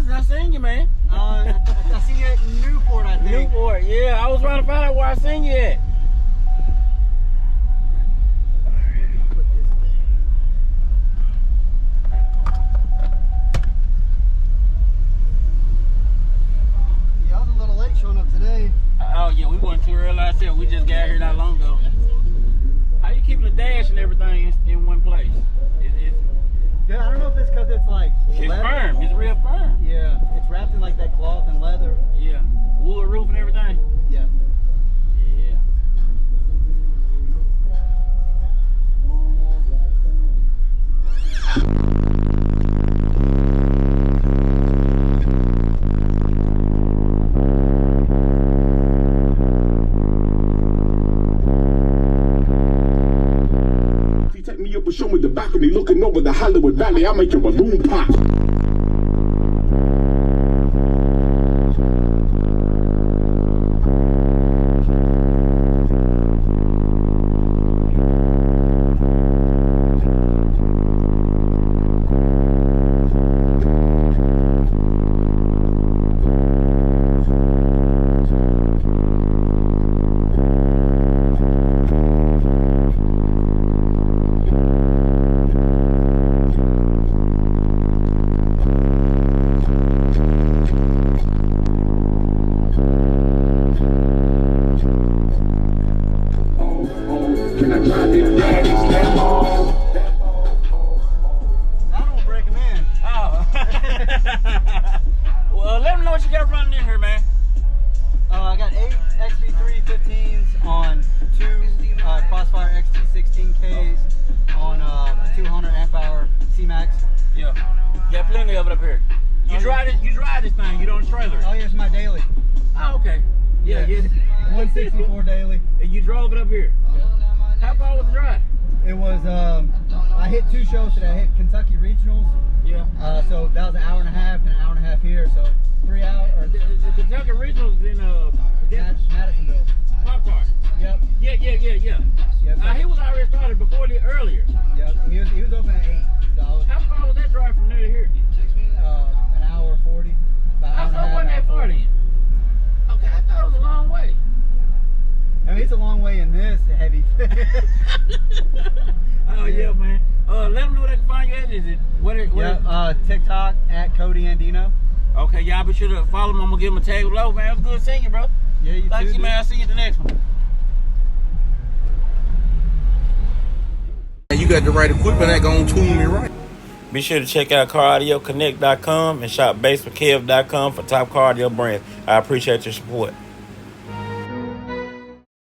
I seen you, man. I seen you at Newport, I think. Newport, yeah. I was trying to find out where I seen you at. Yeah, I was a little late showing up today. Oh, yeah, we wasn't too early ourselves. We just got here not long ago. How you keeping the dash and everything in one place? Yeah, I don't know if it's because it's like It's leather. firm. It's real firm. Yeah, it's wrapped in like that cloth and leather. Yeah. Wood roof and everything. Yeah. Yeah. Take me up and show me the balcony looking over the Hollywood Valley. I'll make your balloon pop. Can I drive it daddy's Lambo? I don't break them in. Oh. Well, let them know what you got running in here, man. I got 8 XV3 15s on 2 Crossfire XT16Ks on a 200 amp hour C-Max. Yeah. Got plenty of it up here. You drive it. You drive this thing. You don't trailer it. Oh, here's my daily. Oh, okay. Yeah. 164 daily. And you drove it up here. Yeah. How far was the drive? It was, I hit 2 shows today. I hit Kentucky Regionals. Yeah. So that was an hour and a half here. So 3 hours. Or The Kentucky Regionals in Madisonville. Pop Tart. Yep. Yeah. Yep. He was already started before the earlier. Yep. He was open at 8. So I was, How far was that drive from there to here? an hour 40. About an hour How and a far half, wasn't that hour far 40. then? Okay, I thought it was a long way. I mean, it's a long way in this heavy. Oh yeah, man. Let them know where they can find you at. Is it TikTok at Cody Andino. Okay, y'all be sure to follow him. I'm gonna give him a tag below, man. It was good seeing you, bro. Yeah, you Thank too, you, dude. man. I'll see you at the next one. You got the right equipment that gonna tune me right. Be sure to check out CarAudioConnect.com and shop BASSWITHKEV.com for top car audio brands. I appreciate your support.